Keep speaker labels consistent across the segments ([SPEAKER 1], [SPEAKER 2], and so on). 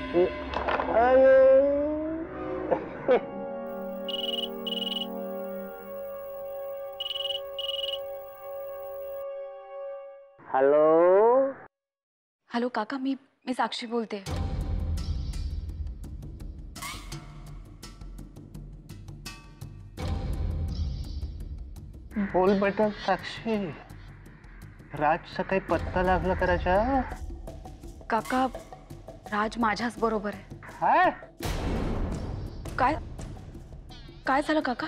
[SPEAKER 1] Hello
[SPEAKER 2] hello काका, मी साक्षी बोलते.
[SPEAKER 1] बोल बेटा साक्षी. राजचा काही पत्ता लागला करायचा?
[SPEAKER 2] काका, राज माझ्याच बरोबर आहे.
[SPEAKER 1] काय
[SPEAKER 2] काय काय झालं काका?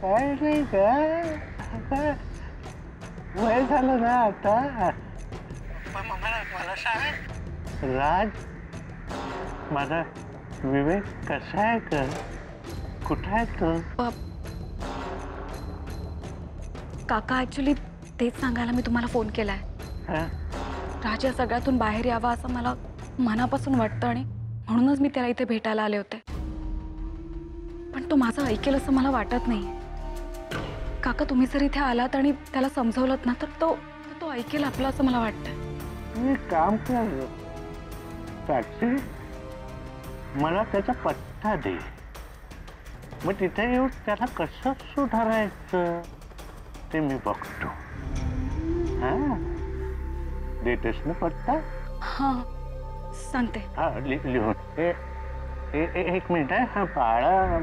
[SPEAKER 1] काय नाही काय वय झालं ना आता. मला सांग राज माझा विवेक कसा आहे का? कुठं आहे तो?
[SPEAKER 2] काका ऍक्च्युली तेच सांगायला मी तुम्हाला फोन केलाय. राज या सगळ्यातून बाहेर यावा असं मला मनापासून वाटतं आणि म्हणूनच मी त्याला इथे भेटायला आले होते. पण तो माझं ऐकेल असं मला वाटत नाही. काका, तुम्ही जर इथे आलात आणि त्याला समजवलंत ना तर तो ऐकेल आपलं असं मला वाटतं.
[SPEAKER 1] मी काम कर साक्षी, मला त्याचा पत्ता दे. मग तिथे येऊन त्याला कसं सुधारायचं ते मी बघतो. हा देतेस ना पत्ता?
[SPEAKER 2] हां सांगते.
[SPEAKER 1] हा लिहून. एक मिनिट आहे. हा बाळा,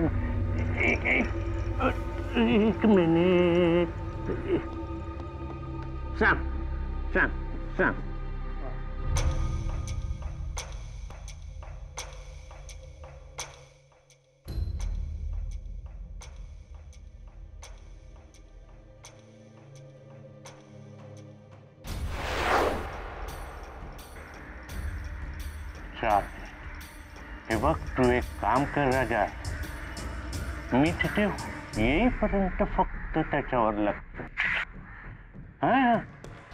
[SPEAKER 1] एक मिनिट. सांग सांग सांग. हे बघ, तू एक काम कर राजा. मी तिथे येईपर्यंत फक्त त्याच्यावर लक्ष. हा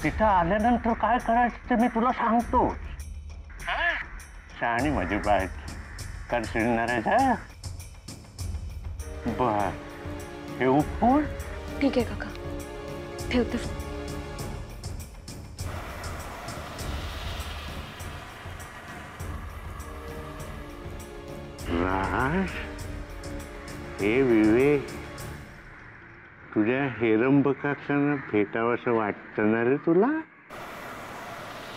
[SPEAKER 1] तिथं आल्यानंतर काय करायचं ते मी तुला सांगतो. शहाणी माझी बाय करशील ना राजा? बर, हे उपपूर.
[SPEAKER 2] ठीक आहे काका, ठेवते.
[SPEAKER 1] राज, हे विवेक तुझ्या हेरंबकाक्षांना भेटावं असं वाटतं ना रे तुला?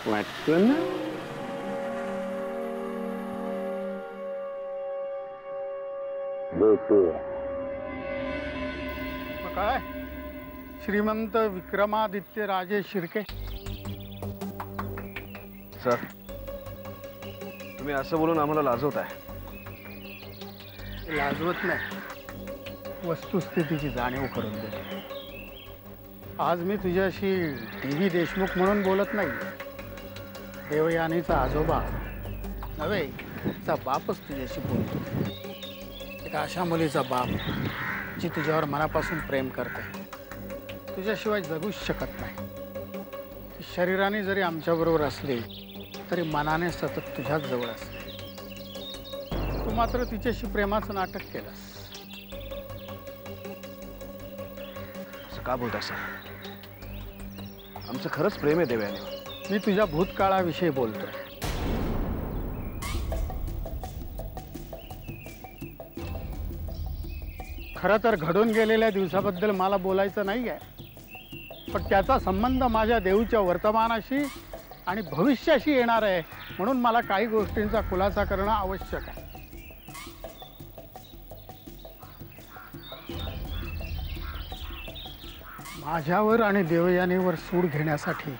[SPEAKER 1] वाटतं ना?
[SPEAKER 3] काय श्रीमंत विक्रमादित्य राजे शिर्के?
[SPEAKER 4] सर, तुम्ही असं बोलून आम्हाला लाजवताय.
[SPEAKER 3] लाजवत नाही, वस्तुस्थितीची जाणीव करून देतो. आज मी तुझ्याशी टी.व्ही. देशमुख म्हणून बोलत नाही. देवयानीचा आजोबा नव्हे, तिचा बापच तुझ्याशी बोलतो. एका अशा मुलीचा बाप जी तुझ्यावर मनापासून प्रेम करते, तुझ्याशिवाय जगूच शकत नाही. ती शरीराने जरी आमच्याबरोबर असली तरी मनाने सतत तुझ्याच जवळ असते. तू मात्र तिच्याशी प्रेमाचं नाटक केलंस.
[SPEAKER 4] असं का बोलताय सर? आमचं खरंच प्रेम आहे देवयानी.
[SPEAKER 3] मी तुझ्या भूतकाळाविषयी बोलतोय. खरं तर घडून गेलेल्या दिवसाबद्दल मला बोलायचं नाही आहे, पण त्याचा संबंध माझ्या देऊच्या वर्तमानाशी आणि भविष्याशी येणार आहे, म्हणून मला काही गोष्टींचा खुलासा करणं आवश्यक आहे. माझ्यावर आणि देवयानीवर सूड घेण्यासाठी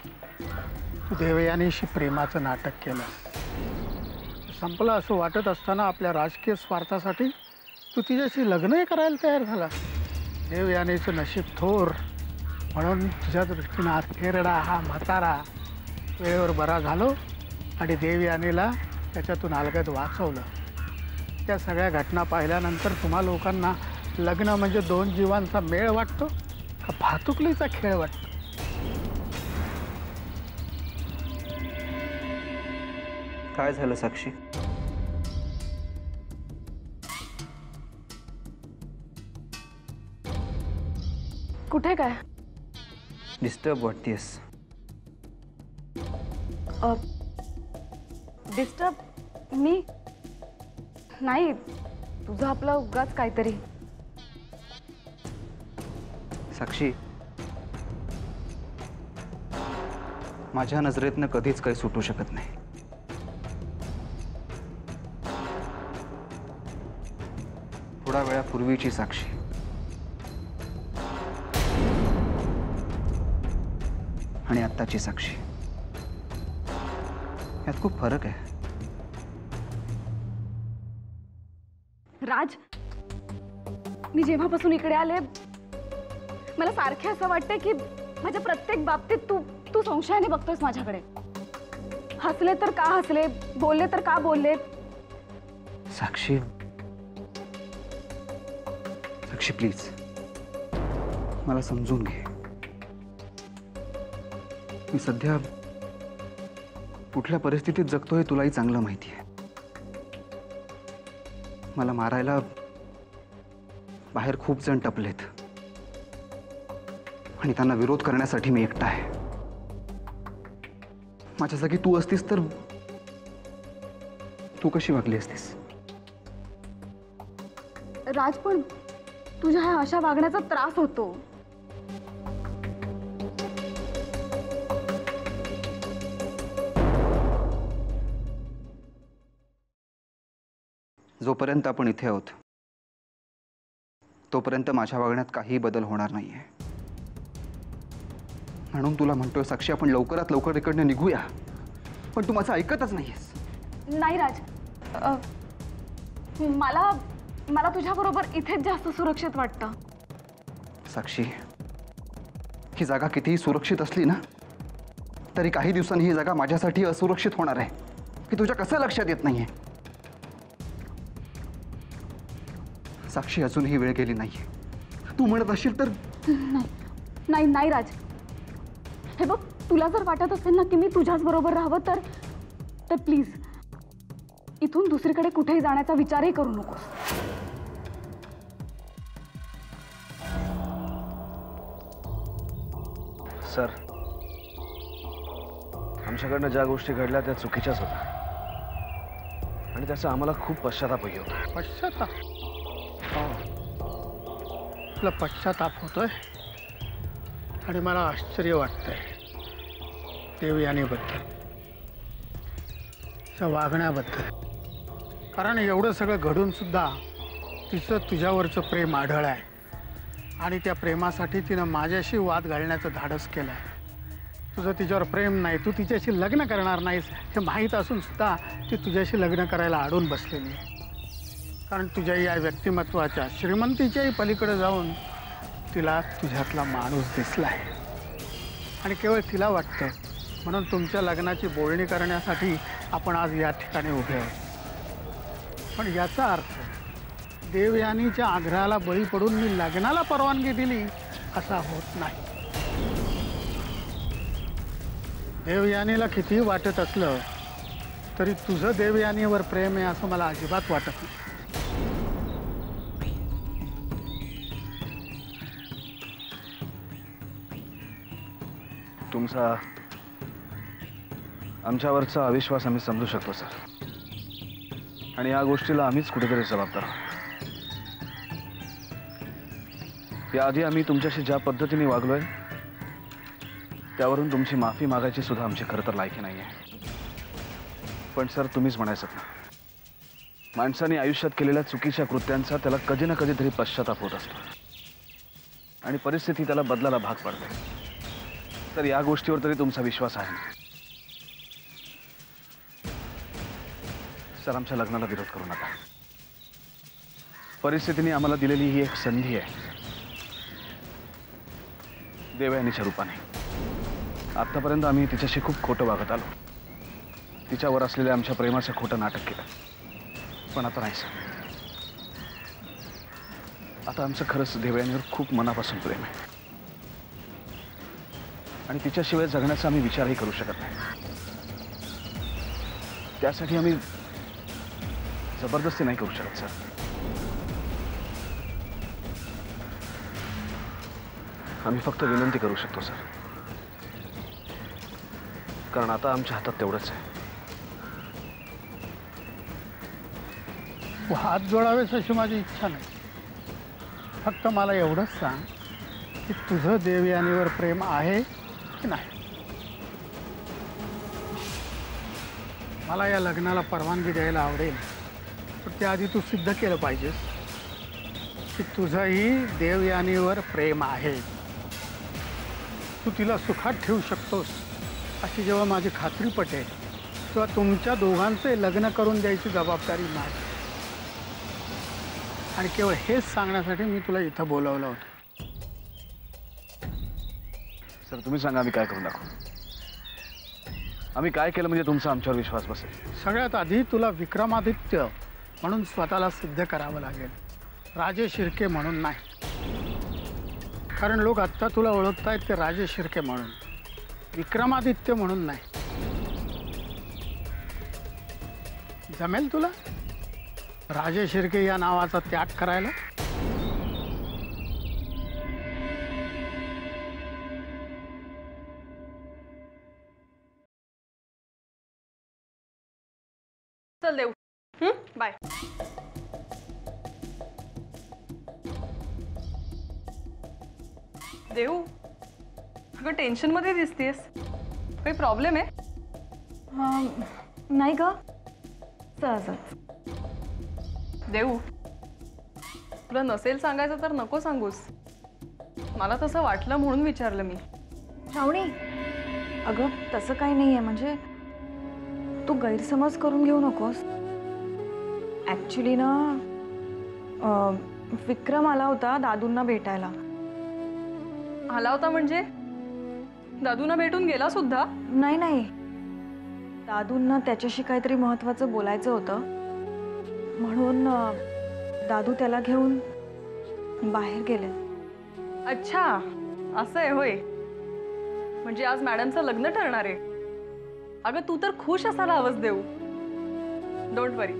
[SPEAKER 3] तू देवयानीशी प्रेमाचं नाटक केलंस. संपलं असं वाटत असताना आपल्या राजकीय स्वार्थासाठी तू तिच्याशी लग्नही करायला तयार झाला. देवयानीचं नशीब थोर, म्हणून तुझ्या दृष्टीनं अखेरडा हा म्हातारा वेळेवर बरा झालो आणि देवयानीला त्याच्यातून अलगद वाचवलं. त्या सगळ्या घटना पाहिल्यानंतर तुम्हा लोकांना लग्न म्हणजे दोन जीवांचा मेळ वाटतो का भातुकलीचा खेळ वाटतो?
[SPEAKER 5] काय झालं साक्षी?
[SPEAKER 2] कुठे काय
[SPEAKER 5] डिस्टर्ब वाटतेस?
[SPEAKER 2] डिस्टर्ब मी नाही, तुझं आपलं उगाच काहीतरी.
[SPEAKER 5] साक्षी, माझ्या नजरेतनं कधीच काही सुटू शकत नाही. थोडा वेळापूर्वीची साक्षी आणि आत्ताची साक्षी यात खूप फरक आहे.
[SPEAKER 2] राज, मी जेव्हापासून इकडे आले मला सारखे असं वाटतंय की माझ्या प्रत्येक बाबतीत तू तू संशयाने बघतोयस माझ्याकडे. हसले तर का हसले, बोलले तर का बोलले.
[SPEAKER 5] साक्षी, साक्षी प्लीज मला समजून घे. मी सध्या कुठल्या परिस्थितीत जगतोय तुलाही चांगलं माहिती आहे. मला मारायला बाहेर खूप जण टपलेत आणि त्यांना विरोध करण्यासाठी मी एकटा आहे. माझ्या जागी तू असतीस तर तू कशी वागली असतीस?
[SPEAKER 2] राज, पण तुझ्या ह्या अशा वागण्याचा त्रास होतो.
[SPEAKER 5] जोपर्यंत आपण इथे आहोत तोपर्यंत माझ्या वागण्यात काही बदल होणार नाहीये. म्हणून तुला म्हणतोय साक्षी, आपण लवकरात लवकर इकडनं निघूया. पण तू माझं ऐकतच नाहीयेस.
[SPEAKER 2] नाही राज, मला मला तुझ्याबरोबर इथेच जास्त सुरक्षित वाटतं.
[SPEAKER 5] साक्षी, ही जागा कितीही सुरक्षित असली ना तरी काही दिवसांनी ही जागा माझ्यासाठी असुरक्षित होणार आहे. की तुझ्या कसं लक्षात येत नाहीये? साक्षी, अजूनही वेळ गेली नाहीये. तू म्हणत असशील तर
[SPEAKER 2] नाही नाही राज, हे बघ, तुला जर वाटत असेल ना की मी तुझ्याच बरोबर राहावं तर प्लीज इथून दुसरीकडे कुठेही जाण्याचा विचारही करू नकोस.
[SPEAKER 4] सर, आमच्याकडनं ज्या गोष्टी घडल्या त्या चुकीच्याच होत्या आणि त्याचा आम्हाला खूप पश्चातापही होता.
[SPEAKER 3] पश्चाताप? तुला पश्चाताप होतोय आणि मला आश्चर्य वाटतंय देवयानीबद्दल, त्या वागण्याबद्दल. कारण एवढं सगळं घडून सुद्धा तिचं तुझ्यावरचं प्रेम आढळ आहे आणि त्या प्रेमासाठी तिनं माझ्याशी वाद घालण्याचं धाडस केलं आहे. तुझं तिच्यावर प्रेम नाही, तू तिच्याशी लग्न करणार नाहीस हे माहीत असून सुद्धा ती तुझ्याशी लग्न करायला अडून बसलेली आहे. कारण तुझ्या या व्यक्तिमत्वाच्या श्रीमंतीच्याही पलीकडे जाऊन तिला तुझ्यातला माणूस दिसला आहे आणि केवळ तिला वाटतं म्हणून तुमच्या लग्नाची बोलणी करण्यासाठी आपण आज या ठिकाणी उभे आहोत. पण याचा अर्थ देवयानीच्या आग्रहाला बळी पडून मी लग्नाला परवानगी दिली असा होत नाही. देवयानीला कितीही वाटत असलं तरी तुझं देवयानीवर प्रेम आहे असं मला अजिबात वाटत नाही.
[SPEAKER 4] तुमचा आमच्यावरचा अविश्वास आम्ही समजू शकतो सर, आणि या गोष्टीला आम्हीच कुठेतरी जबाबदार आहोत. याआधी आम्ही तुमच्याशी ज्या पद्धतीने वागलोय त्यावरून तुमची माफी मागायची सुद्धा आमची खरं तर लायकी नाही आहे. पण सर, तुम्हीच म्हणायचं ना, माणसाने आयुष्यात केलेल्या चुकीच्या कृत्यांचा त्याला कधी ना कधीतरी पश्चाताप होत असतो आणि परिस्थिती त्याला बदलायला भाग पडते. तर या गोष्टीवर तरी तुमचा विश्वास आहे ना? सर, आमच्या लग्नाला विरोध करू नका. परिस्थितीने आम्हाला दिलेली ही एक संधी आहे देवयानीच्या रूपाने. आतापर्यंत आम्ही तिच्याशी खूप खोटं वागत आलो, तिच्यावर असलेल्या आमच्या प्रेमाचं खोटं नाटक केलं. पण आता नाही सर, आता आमचं खरंच देवयानीवर खूप मनापासून प्रेम आहे आणि तिच्याशिवाय जगण्याचा आम्ही विचारही करू शकत नाही. त्यासाठी आम्ही जबरदस्ती नाही करू शकत सर. आम्ही फक्त विनंती करू शकतो सर, कारण आता आमच्या हातात तेवढंच आहे.
[SPEAKER 3] तू हात जोडावेस अशी माझी इच्छा नाही. फक्त मला एवढंच सांग की तुझं देवयानीवर प्रेम आहे की नाही. मला या लग्नाला परवानगी द्यायला आवडेल, पण त्याआधी तू सिद्ध केलं पाहिजेस की तुझंही देवयानीवर प्रेम आहे. तू तिला सुखात ठेवू शकतोस अशी जेव्हा माझी खात्री पटेल तेव्हा तुमच्या दोघांचे लग्न करून द्यायची जबाबदारी माझी. आणि केवळ हेच सांगण्यासाठी मी तुला इथं बोलवलं होतं.
[SPEAKER 4] सर तुम्ही सांगा आम्ही काय करून दाखवू. आम्ही काय केलं म्हणजे तुमचा आमच्यावर विश्वास बसेल.
[SPEAKER 3] सगळ्यात आधी तुला विक्रमादित्य म्हणून स्वतःला सिद्ध करावं लागेल, राजे शिर्के म्हणून नाही. कारण लोक आत्ता तुला ओळखतायत ते राजे शिर्के म्हणून, विक्रमादित्य म्हणून नाही. जमेल तुला राजे शिर्के या नावाचा त्याग करायला?
[SPEAKER 6] चल देऊ. बाय. देऊ अगं टेन्शनमध्ये दिसतेस, काही प्रॉब्लेम आहे?
[SPEAKER 2] नाही ग, सहजच.
[SPEAKER 6] देऊ तुला नसेल सांगायचं तर नको सांगूस. मला तसं वाटलं म्हणून विचारलं मी.
[SPEAKER 2] श्रावणी, अगं तसं काही नाही आहे. म्हणजे तू गैरसमज करून घेऊ नकोस. ॲक्च्युली ना विक्रम आला होता दादूंना भेटायला.
[SPEAKER 6] आला होता म्हणजे दादूंना भेटून गेला सुद्धा?
[SPEAKER 2] नाही नाही, दादूंना त्याच्याशी काहीतरी महत्त्वाचं बोलायचं होतं म्हणून दादू त्याला घेऊन बाहेर गेले.
[SPEAKER 6] अच्छा असं आहे होय. म्हणजे आज मॅडमचं लग्न ठरणार आहे. अगं तू तर खुश असायला हवंस देऊ. डोंट वरी,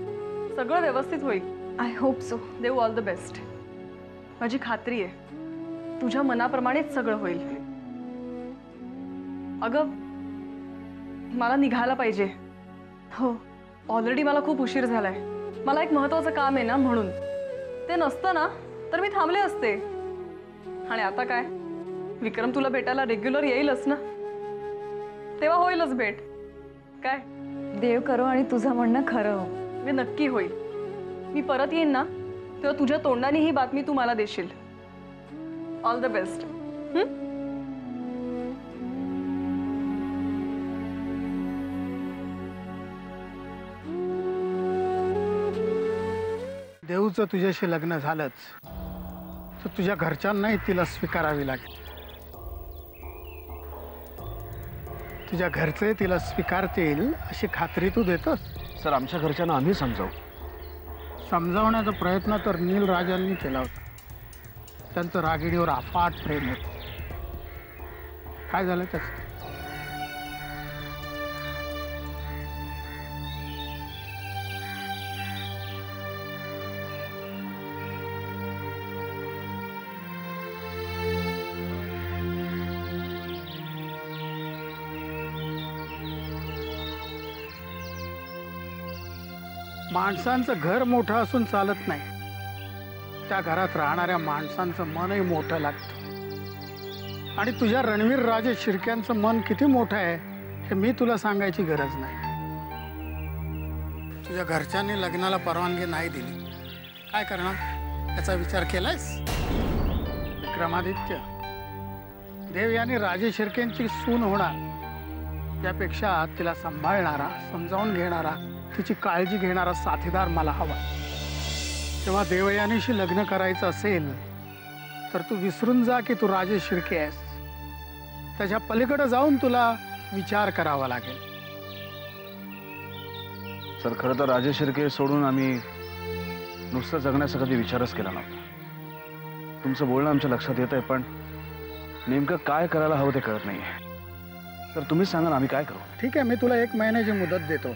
[SPEAKER 6] सगळं व्यवस्थित होईल.
[SPEAKER 2] I hope so.
[SPEAKER 6] देऊ ऑल द बेस्ट. माझी खात्री आहे तुझ्या मनाप्रमाणेच सगळं होईल. अगं मला निघायला पाहिजे.
[SPEAKER 2] हो,
[SPEAKER 6] ऑलरेडी मला खूप उशीर झालाय. मला एक महत्त्वाचं काम आहे ना, म्हणून. ते नसतं ना तर मी थांबले असते. आणि आता काय, विक्रम तुला भेटायला रेग्युलर येईलच ना, तेव्हा होईलच भेट. काय
[SPEAKER 2] देव करो आणि तुझं म्हणणं खरं हो.
[SPEAKER 6] मी नक्की होईल. मी परत येईन ना तेव्हा तुझ्या तोंडाने ही बातमी तू मला देशील. All the best.
[SPEAKER 3] देऊचं तुझ्याशी लग्न झालंच तर तुझ्या घरच्यांनाही तिला स्वीकारावी लागेल. तुझ्या घरचे तिला स्वीकारतील अशी खात्री तू देतोस?
[SPEAKER 4] सर आमच्या घरच्यांना आम्ही समजावू.
[SPEAKER 3] समजावण्याचा प्रयत्न तर नील राजांनी केला होता. त्यांचं रागिणीवर अफाट प्रेम होतं. काय झालं त्याचं? माणसांचं घर मोठं असून चालत नाही, त्या घरात राहणाऱ्या माणसांचं मनही मोठं लागतं. आणि तुझ्या रणवीर राजे शिर्क्यांचं मन किती मोठं आहे हे मी तुला सांगायची गरज नाही. तुझ्या घरच्यांनी लग्नाला परवानगी नाही दिली, काय करणार याचा विचार केलायस? विक्रमादित्य, देवयानी राजे शिर्केंची सून होणार त्यापेक्षा तिला सांभाळणारा, समजावून घेणारा, तिची काळजी घेणारा साथीदार मला हवा. तेव्हा देवयानीशी लग्न करायचं असेल तर तू विसरून जा की तू राजे शिर्के आहेस. त्याच्या पलीकडे जाऊन तुला विचार करावा लागेल.
[SPEAKER 4] सर खरं तर राजे शिर्के सोडून आम्ही नुसतं जगण्याचा कधी विचारच केला नव्हता. तुमचं बोलणं आमच्या लक्षात येत आहे, पण नेमकं काय करायला हवं ते कळत नाहीये. सर तुम्हीच सांगा ना आम्ही काय करू.
[SPEAKER 3] ठीक आहे, मी तुला 1 महिन्याची मुदत देतो.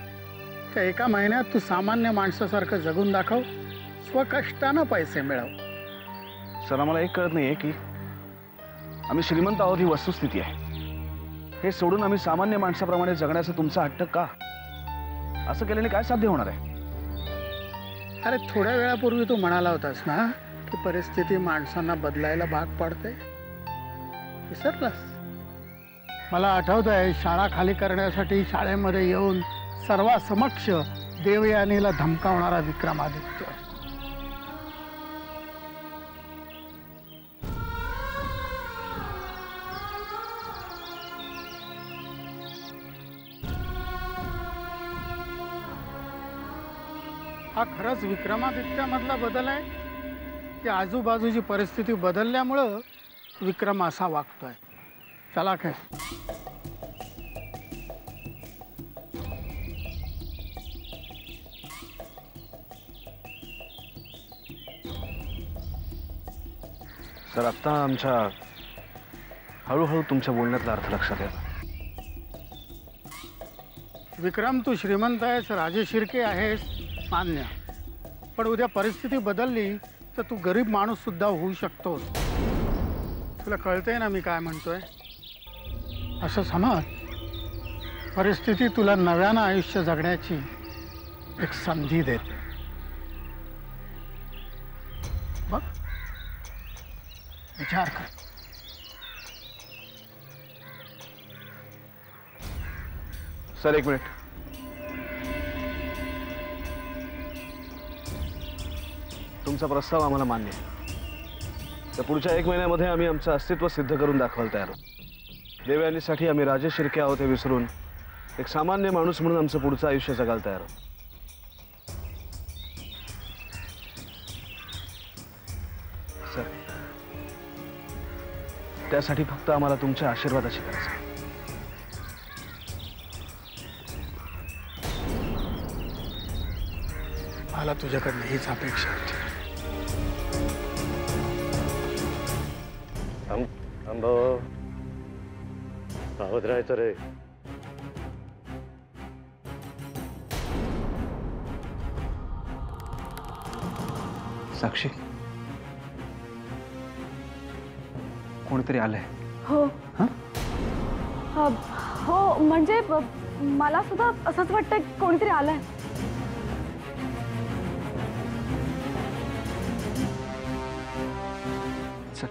[SPEAKER 3] त्या 1 महिन्यात तू सामान्य माणसासारखं जगून दाखव, स्वकष्टानं पैसे मिळव.
[SPEAKER 4] सर आम्हाला एक कळत नाहीये की आम्ही श्रीमंत आहोत ही वस्तुस्थिती आहे, हे सोडून आम्ही सामान्य माणसाप्रमाणे जगण्याचा तुमचा हट्ट का? असं केल्याने काय साध्य होणार आहे?
[SPEAKER 3] अरे थोड्या वेळापूर्वी तू म्हणाला होतास ना की परिस्थिती माणसांना बदलायला भाग पाडते, विसरलास? मला आठवत आहे, शाळा खाली करण्यासाठी शाळेमध्ये येऊन सर्वांसमक्ष देवयानीला धमकावणारा विक्रमादित्य. हा खरंच विक्रमादित्यामधला बदल आहे की आजूबाजूची परिस्थिती बदलल्यामुळं विक्रम असा वागतोय? चला काय
[SPEAKER 4] सर, आत्ता आमच्या हळूहळू तुमच्या बोलण्यातला अर्थ लक्षात येतो.
[SPEAKER 3] विक्रम, तू श्रीमंत आहेस, राजे शिर्के आहेस, मान्य. पण उद्या परिस्थिती बदलली तर तू गरीब माणूस सुद्धा होऊ शकतोस. तुला कळतंय ना मी काय म्हणतोय? असं समज, परिस्थिती तुला नव्यानं आयुष्य जगण्याची एक संधी देते. बघ, विचार कर.
[SPEAKER 4] सर, एक मिनिट. तुमचा प्रस्ताव आम्हाला मान्य आहे. तर पुढच्या 1 महिन्यामध्ये आम्ही आमचं अस्तित्व सिद्ध करून दाखवायला तयार आहोत. देवयानीसाठी आम्ही राजे शिर्के आहोत हे विसरून एक सामान्य माणूस म्हणून आमचं पुढचं आयुष्य जगायला तयार आहोत. सर, त्यासाठी फक्त आम्हाला तुमच्या आशीर्वादाची गरज आहे.
[SPEAKER 3] मला तुझ्याकडनं हीच अपेक्षा होती.
[SPEAKER 1] सावध राहायचं रे.
[SPEAKER 5] साक्षी, कोणीतरी आलंय.
[SPEAKER 2] हो. हो, म्हणजे मला सुद्धा असंच वाटतं कोणीतरी आलंय.
[SPEAKER 5] चल.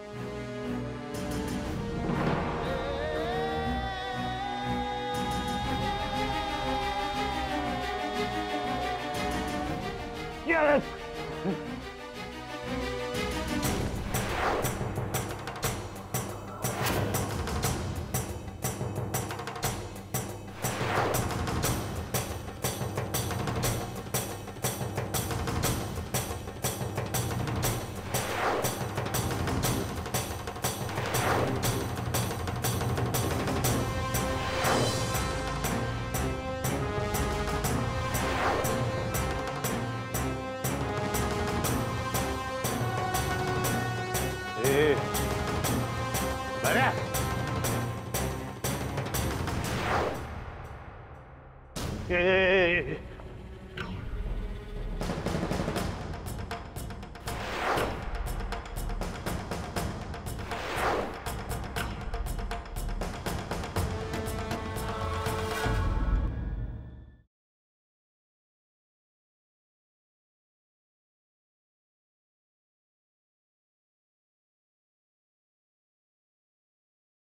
[SPEAKER 1] बऱ्या